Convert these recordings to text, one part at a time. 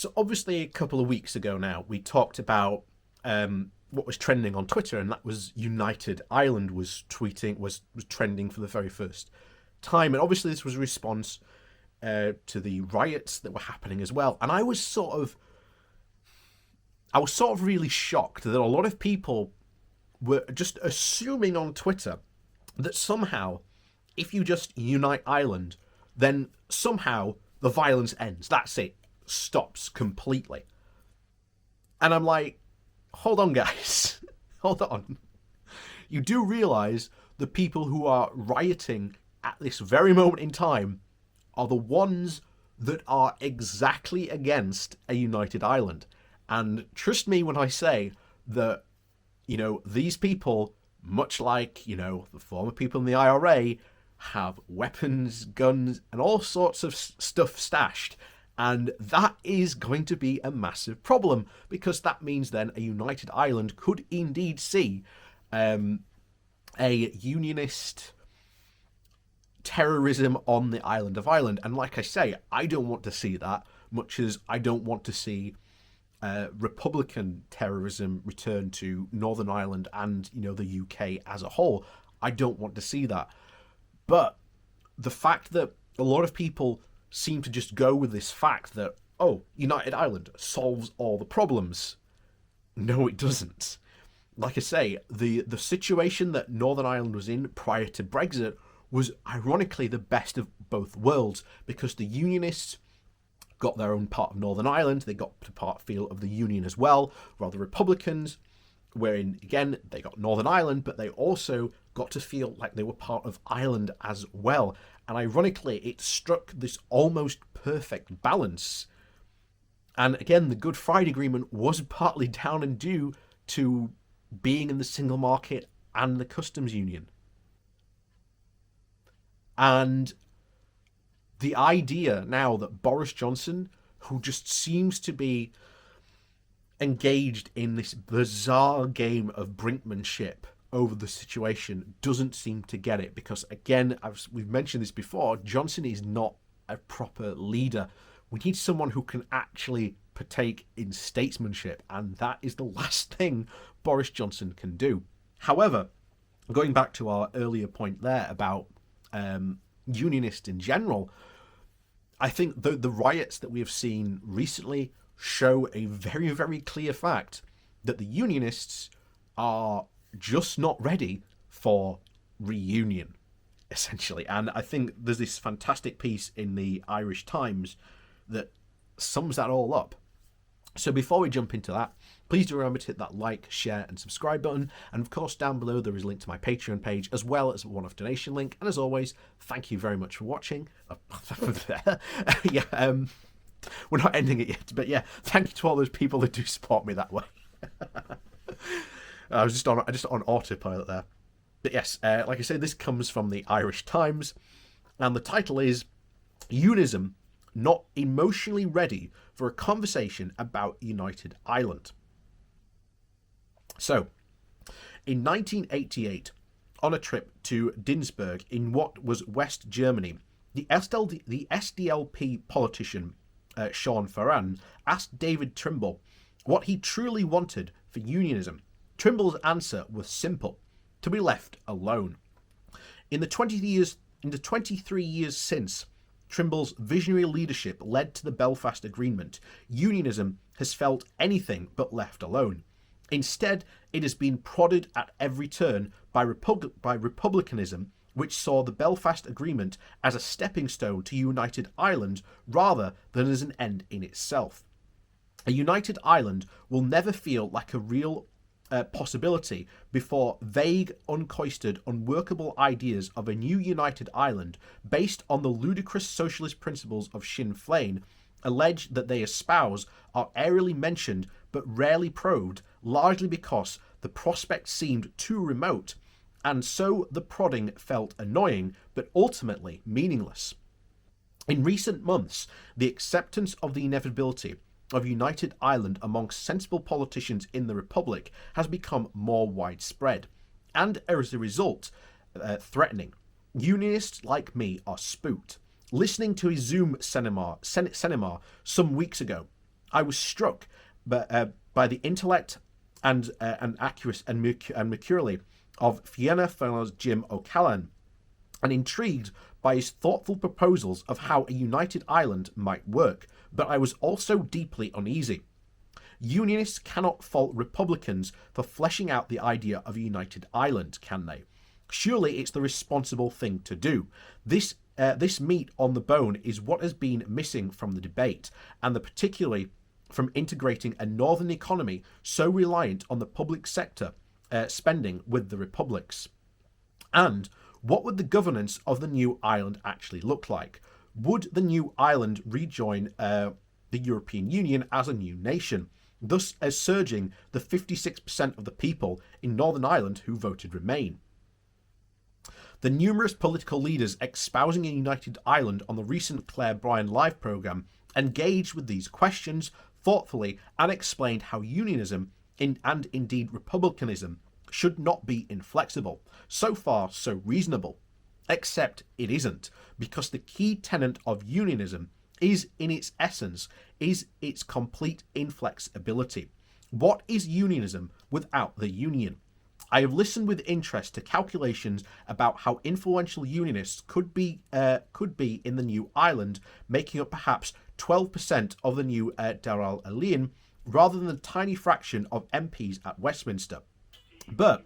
So obviously a couple of weeks ago now, we talked about what was trending on Twitter, and that was United Ireland was trending for the very first time, and obviously this was a response to the riots that were happening as well. And I was sort of really shocked that a lot of people were just assuming on Twitter that somehow, if you just unite Ireland, then somehow the violence ends. That's it. Stops completely. And I'm like, hold on, guys. Hold on. You do realise the people who are rioting at this very moment in time are the ones that are exactly against a united Ireland. And trust me when I say that, these people, much like, the former people in the IRA, have weapons, guns, and all sorts of stuff stashed. And that is going to be a massive problem, because that means then a united Ireland could indeed see a unionist terrorism on the island of Ireland. And like I say, I don't want to see that, much as I don't want to see Republican terrorism return to Northern Ireland and, the UK as a whole. I don't want to see that. But the fact that a lot of people seem to just go with this fact that, oh, United Ireland solves all the problems. No, it doesn't. Like I say, the situation that Northern Ireland was in prior to Brexit was ironically the best of both worlds, because the Unionists got their own part of Northern Ireland, they got to part feel of the Union as well, while the Republicans, wherein again they got Northern Ireland, but they also got to feel like they were part of Ireland as well. And ironically, it struck this almost perfect balance. And again, the Good Friday Agreement was partly down and due to being in the single market and the customs union. And the idea now that Boris Johnson, who just seems to be engaged in this bizarre game of brinkmanship over the situation, doesn't seem to get it, because again, we've mentioned this before, Johnson is not a proper leader. We need someone who can actually partake in statesmanship, and that is the last thing Boris Johnson can do. However, going back to our earlier point there about Unionists in general, I think the riots that we have seen recently show a very, very clear fact that the Unionists are just not ready for reunion, essentially. And I think there's this fantastic piece in the Irish Times that sums that all up. So before we jump into that, please do remember to hit that like, share, and subscribe button. And of course, down below there is a link to my Patreon page, as well as a one-off donation link. And as always, thank you very much for watching. We're not ending it yet, but yeah, thank you to all those people that do support me that way. I was just on autopilot there. But yes, like I said, this comes from the Irish Times, and the title is Unionism Not Emotionally Ready for a Conversation About United Ireland. So, in 1988, on a trip to Dinsburg in what was West Germany, the SDLP politician Sean Ferran asked David Trimble what he truly wanted for unionism. Trimble's answer was simple: to be left alone. In the 23 years since Trimble's visionary leadership led to the Belfast Agreement, unionism has felt anything but left alone. Instead, it has been prodded at every turn by republicanism, which saw the Belfast Agreement as a stepping stone to united Ireland rather than as an end in itself. A united Ireland will never feel like a real possibility before vague, uncoisted, unworkable ideas of a new united Ireland based on the ludicrous socialist principles of Sinn Féin, alleged that they espouse, are airily mentioned but rarely probed, largely because the prospect seemed too remote, and so the prodding felt annoying but ultimately meaningless. In recent months, the acceptance of the inevitability of united Ireland amongst sensible politicians in the Republic has become more widespread, and as a result, threatening. Unionists like me are spooked. Listening to a Zoom seminar some weeks ago, I was struck by the intellect and accuracy and mercurially of Fianna Fáil's Jim O'Callaghan, and intrigued by his thoughtful proposals of how a united Ireland might work, but I was also deeply uneasy. Unionists cannot fault Republicans for fleshing out the idea of a united Ireland, can they? Surely it's the responsible thing to do. This meat on the bone is what has been missing from the debate, and particularly from integrating a northern economy so reliant on the public sector spending with the republics. And what would the governance of the new Ireland actually look like? Would the new Ireland rejoin the European Union as a new nation, thus surging the 56% of the people in Northern Ireland who voted Remain? The numerous political leaders espousing a united Ireland on the recent Claire Bryan Live programme engaged with these questions thoughtfully and explained how unionism and indeed republicanism should not be inflexible. So far, so reasonable. Except it isn't, because the key tenet of unionism is, in its essence, is its complete inflexibility. What is unionism without the union? I have listened with interest to calculations about how influential unionists could be in the new Ireland, making up perhaps 12% of the new Daral Alien, rather than the tiny fraction of MPs at Westminster. But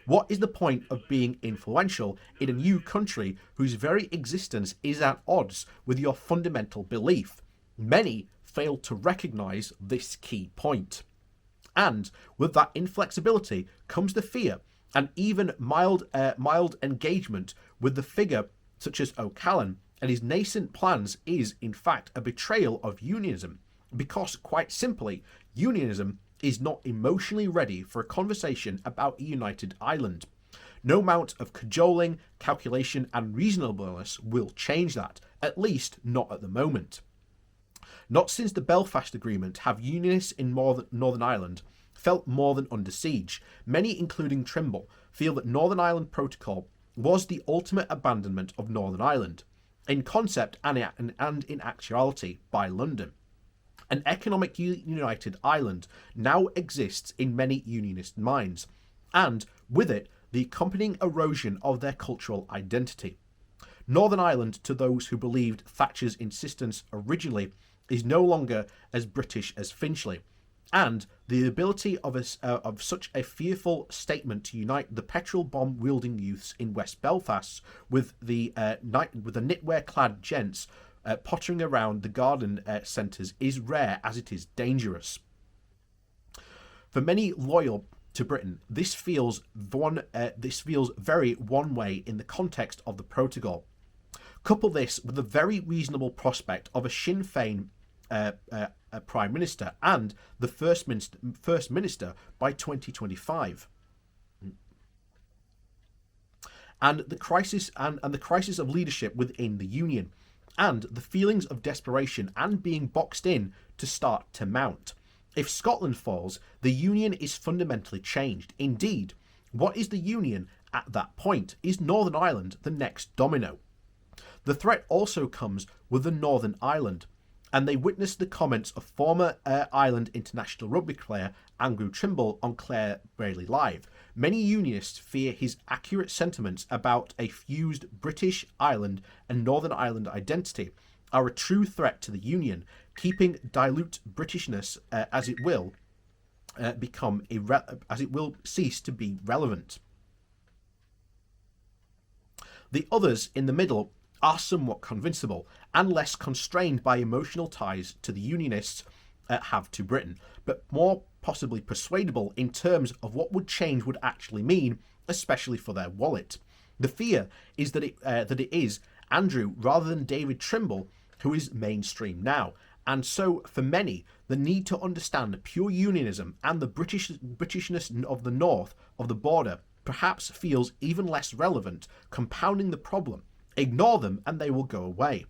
what is the point of being influential in a new country whose very existence is at odds with your fundamental belief? Many fail to recognise this key point. And with that inflexibility comes the fear, and even mild engagement with the figure such as O'Callaghan and his nascent plans is, in fact, a betrayal of unionism, because, quite simply, unionism is not emotionally ready for a conversation about a united Ireland. No amount of cajoling, calculation and reasonableness will change that, at least not at the moment. Not since the Belfast Agreement have unionists in Northern Ireland felt more than under siege. Many, including Trimble, feel that Northern Ireland Protocol was the ultimate abandonment of Northern Ireland, in concept and in actuality, by London. An economic united Ireland now exists in many unionist minds, and with it, the accompanying erosion of their cultural identity. Northern Ireland, to those who believed Thatcher's insistence originally, is no longer as British as Finchley, and the ability of such a fearful statement to unite the petrol bomb wielding youths in West Belfast with the knitwear-clad gents pottering around the garden centres is rare as it is dangerous. For many loyal to Britain, this feels very one way in the context of the protocol. Couple this with the very reasonable prospect of a Sinn Féin Prime Minister and the First Minister by 2025. And the crisis of leadership within the Union, and the feelings of desperation and being boxed in to start to mount. If Scotland falls, the Union is fundamentally changed. Indeed, what is the Union at that point? Is Northern Ireland the next domino? The threat also comes with the Northern Ireland, and they witnessed the comments of former Ireland international rugby player Andrew Trimble on Claire Braley Live. Many unionists fear his accurate sentiments about a fused British Ireland and Northern Ireland identity are a true threat to the Union, keeping dilute Britishness as it will cease to be relevant. The others in the middle are somewhat convincible and less constrained by emotional ties to the Unionists have to Britain, but more possibly persuadable in terms of what change would actually mean, especially for their wallet. The fear is that it is Andrew rather than David Trimble who is mainstream now, and so for many, the need to understand pure unionism and the Britishness of the north of the border perhaps feels even less relevant, compounding the problem. Ignore them and they will go away.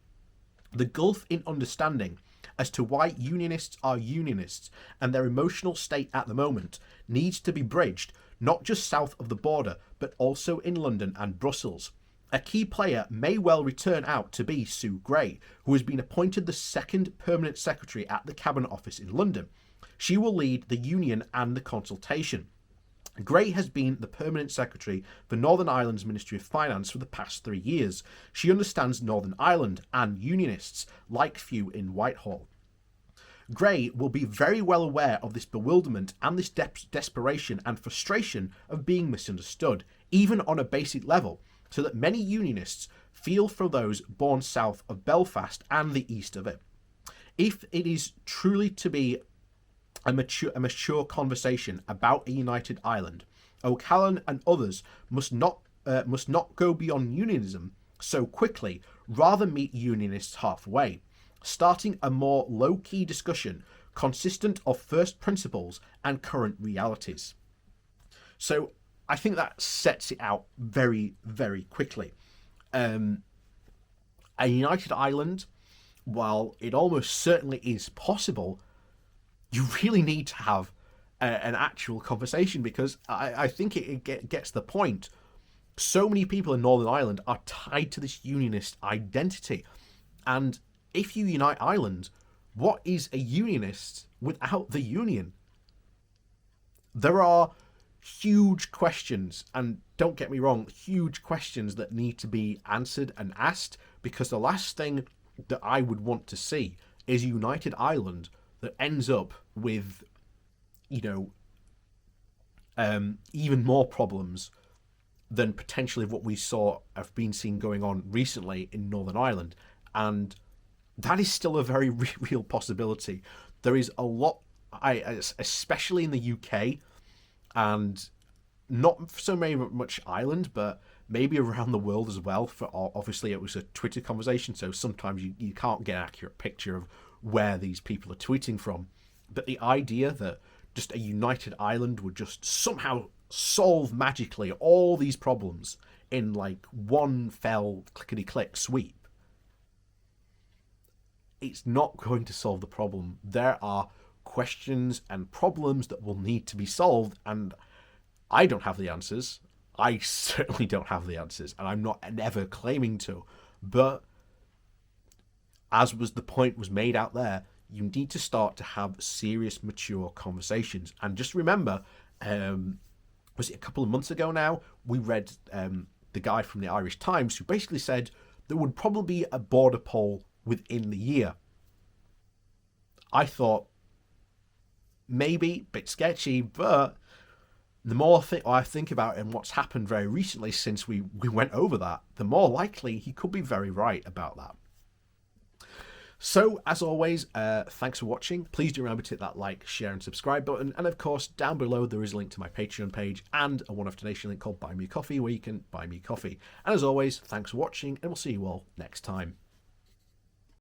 The gulf in understanding as to why unionists are unionists and their emotional state at the moment needs to be bridged, not just south of the border, but also in London and Brussels. A key player may well return out to be Sue Gray, who has been appointed the second permanent secretary at the Cabinet Office in London. She will lead the union and the consultation. Gray has been the permanent secretary for Northern Ireland's Ministry of Finance for the past 3 years. She understands Northern Ireland and Unionists like few in Whitehall. Gray will be very well aware of this bewilderment and this desperation and frustration of being misunderstood, even on a basic level, so that many Unionists feel for those born south of Belfast and the east of it. If it is truly to be a mature conversation about a united Ireland, O'Callaghan and others must not go beyond unionism so quickly, rather meet Unionists halfway, starting a more low-key discussion consistent of first principles and current realities. So I think that sets it out very, very quickly. A united Ireland, while it almost certainly is possible, you really need to have an actual conversation, because I think it gets the point. So many people in Northern Ireland are tied to this unionist identity. And if you unite Ireland, what is a unionist without the union? There are huge questions, and don't get me wrong, huge questions that need to be answered and asked, because the last thing that I would want to see is a united Ireland that ends up with, even more problems than potentially what we have been seeing going on recently in Northern Ireland. And that is still a very real possibility. There is a lot, especially in the UK, and not so very much Ireland, but maybe around the world as well. For obviously, it was a Twitter conversation, so sometimes you can't get an accurate picture of where these people are tweeting from. But the idea that just a united Ireland would just somehow solve magically all these problems in like one fell clickety-click sweep, it's not going to solve the problem. There are questions and problems that will need to be solved, and I don't have the answers. I certainly don't have the answers, and I'm not ever claiming to. But as the point was made out there, you need to start to have serious, mature conversations. And just remember, was it a couple of months ago now, we read the guy from the Irish Times who basically said there would probably be a border poll within the year. I thought, maybe, a bit sketchy, but the more I think about it and what's happened very recently since we went over that, the more likely he could be very right about that. So, as always, thanks for watching. Please do remember to hit that like, share, and subscribe button. And of course, down below there is a link to my Patreon page and a one-off donation link called Buy Me a Coffee, where you can buy me coffee. And as always, thanks for watching, and we'll see you all next time.